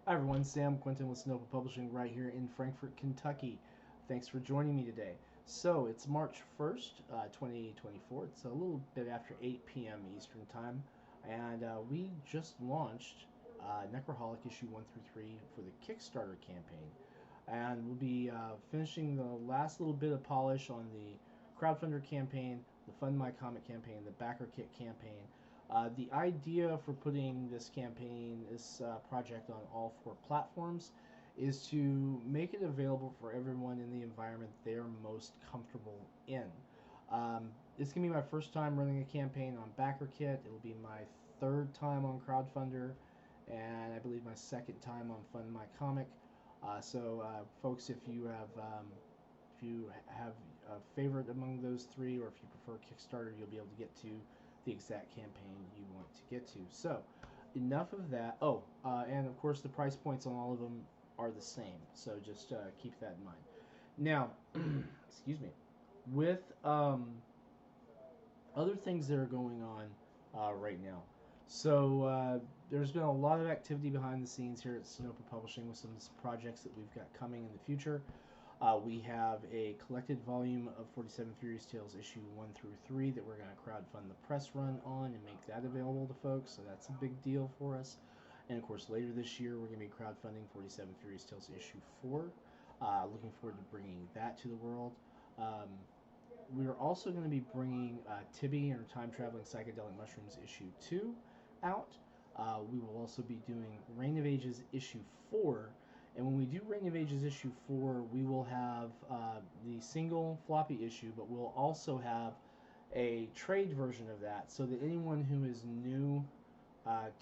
Hi everyone, Sam Quinton with Sinopa Publishing right here in Frankfort, Kentucky. Thanks for joining me today. So it's March 1st, 2024. It's a little bit after 8 p.m. Eastern Time, and we just launched Necroholic issue 1 through 3 for the Kickstarter campaign. And we'll be finishing the last little bit of polish on the crowdfunder campaign, the Fund My Comic campaign, the Backer Kit campaign. The idea for putting this campaign, this project on all four platforms is to make it available for everyone in the environment they're most comfortable in. It's going to be my first time running a campaign on BackerKit. It'll be my third time on Crowdfunder, and I believe my second time on Fund My Comic. Folks, if you have a favorite among those three, or if you prefer Kickstarter, you'll be able to get to the exact campaign you want to get to. So, enough of that. And of course, the price points on all of them are the same. So just keep that in mind. Now, excuse me. With other things that are going on right now. There's been a lot of activity behind the scenes here at Sinopa Publishing with some projects that we've got coming in the future. We have a collected volume of 47 Furious Tales issue 1 through 3 that we're going to crowdfund the press run on and make that available to folks, so that's a big deal for us. And of course, later this year, we're going to be crowdfunding 47 Furious Tales issue 4. Looking forward to bringing that to the world. We're also going to be bringing Tibby and her Time Traveling Psychedelic Mushrooms issue 2 out. We will also be doing Reign of Ages issue 4. And when we do Reign of Ages issue 4, we will have the single floppy issue, but we'll also have a trade version of that so that anyone who is new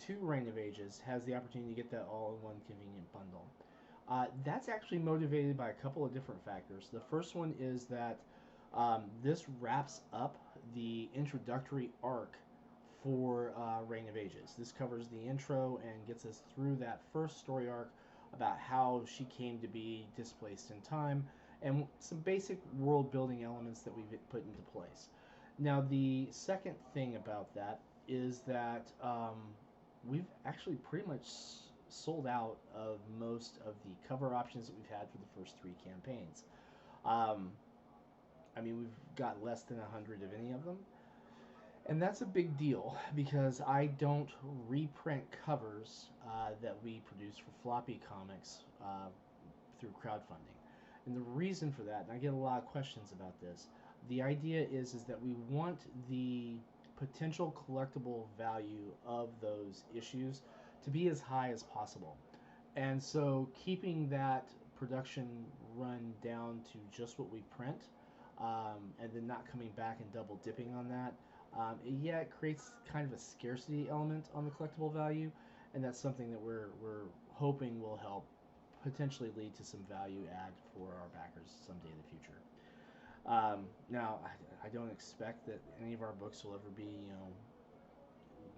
to Reign of Ages has the opportunity to get that all in one convenient bundle. That's actually motivated by a couple of different factors. The first one is that this wraps up the introductory arc for Reign of Ages. This covers the intro and gets us through that first story arc about how she came to be displaced in time and some basic world building elements that we've put into place. Now, the second thing about that is that we've actually pretty much sold out of most of the cover options that we've had for the first three campaigns. We've got less than 100 of any of them. And that's a big deal because I don't reprint covers that we produce for floppy comics through crowdfunding. And the reason for that, and I get a lot of questions about this, the idea is that we want the potential collectible value of those issues to be as high as possible. And so keeping that production run down to just what we print, and then not coming back and double dipping on that, it creates kind of a scarcity element on the collectible value, and that's something that we're hoping will help potentially lead to some value add for our backers someday in the future. Now, I don't expect that any of our books will ever be,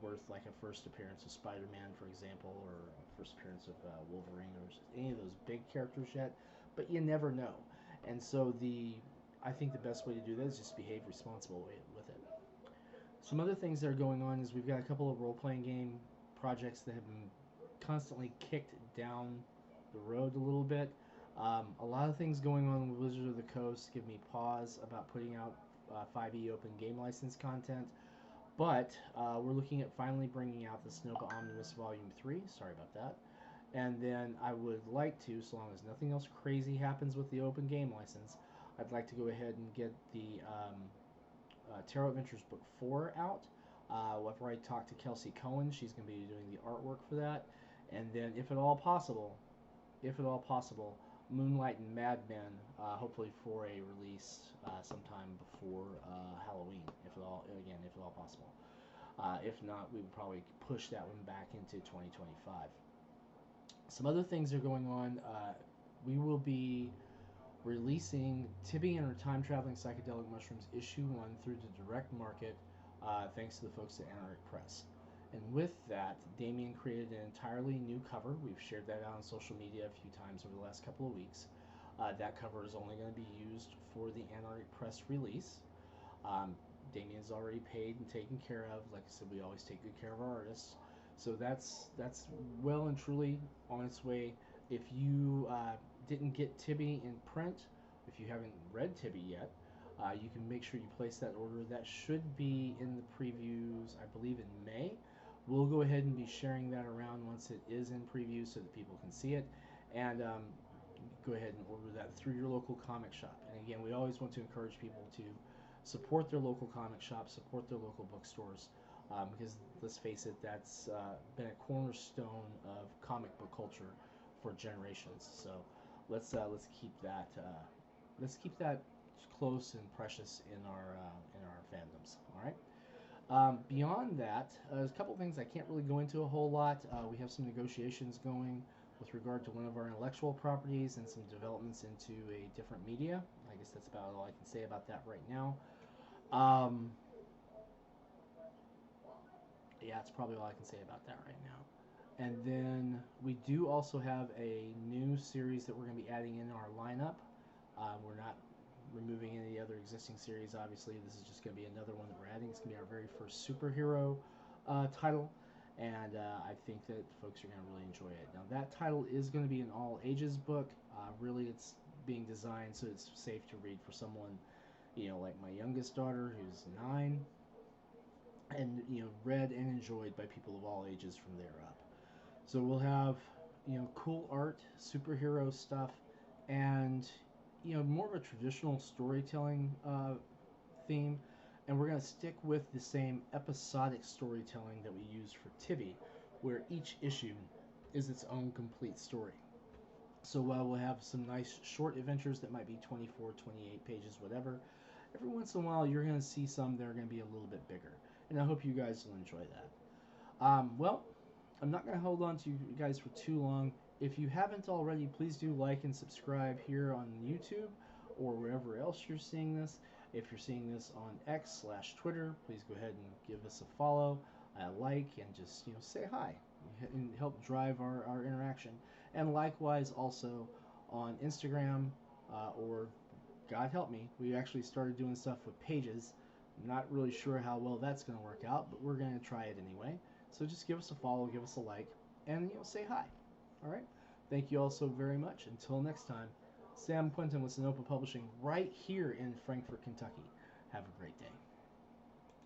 worth like a first appearance of Spider-Man, for example, or a first appearance of Wolverine, or any of those big characters yet, but you never know. And so I think the best way to do that is just behave responsibly with it. Some other things that are going on is we've got a couple of role-playing game projects that have been constantly kicked down the road a little bit. A lot of things going on with Wizards of the Coast give me pause about putting out 5e open game license content. But we're looking at finally bringing out the Sinopa Omnibus Volume 3. Sorry about that. And then I would like to, so long as nothing else crazy happens with the open game license, I'd like to go ahead and get the Tarot Adventures Book 4 out. I've already talked to Kelsey Cohen. She's going to be doing the artwork for that. And then, if at all possible, Moonlight and Mad Men, hopefully for a release sometime before Halloween, if at all possible. If not, we would probably push that one back into 2025. Some other things are going on. We will be releasing Tibby and her Time Traveling Psychedelic Mushrooms issue 1 through the direct market, thanks to the folks at Anarchic Press. And with that, Damien created an entirely new cover. We've shared that out on social media a few times over the last couple of weeks. That cover is only going to be used for the Anarchic Press release. Damien's already paid and taken care of. Like I said, we always take good care of our artists. So that's well and truly on its way. If you didn't get Tibby in print, if you haven't read Tibby yet, you can make sure you place that order. That should be in the previews, I believe, in May. We'll go ahead and be sharing that around once it is in preview so that people can see it. And go ahead and order that through your local comic shop. And again, we always want to encourage people to support their local comic shops, support their local bookstores, because let's face it, that's been a cornerstone of comic book culture for generations. So let's keep that close and precious in our fandoms. All right. Beyond that, there's a couple things I can't really go into a whole lot. We have some negotiations going with regard to one of our intellectual properties and some developments into a different media. I guess that's about all I can say about that right now. Um, yeah, that's probably all I can say about that right now. And then we do also have a new series that we're going to be adding in our lineup. We're not removing any other existing series, obviously. This is just going to be another one that we're adding. It's going to be our very first superhero title, and I think that folks are going to really enjoy it. Now, that title is going to be an all ages book. Really, it's being designed so it's safe to read for someone, like my youngest daughter who's 9, and read and enjoyed by people of all ages from there up. So we'll have cool art, superhero stuff, and more of a traditional storytelling theme. And we're going to stick with the same episodic storytelling that we use for Tivi, where each issue is its own complete story. So while we'll have some nice short adventures that might be 24, 28 pages, whatever, every once in a while you're going to see some that are going to be a little bit bigger. And I hope you guys will enjoy that. Well, I'm not going to hold on to you guys for too long. If you haven't already, please do like and subscribe here on YouTube or wherever else you're seeing this. If you're seeing this on X/Twitter, please go ahead and give us a follow, a like, and just say hi and help drive our interaction. And likewise, also on Instagram or God help me, we actually started doing stuff with pages. I'm not really sure how well that's going to work out, but we're going to try it anyway. So just give us a follow, give us a like, and say hi. All right. Thank you all so very much. Until next time, Sam Quinton with Sinopa Publishing right here in Frankfort, Kentucky. Have a great day.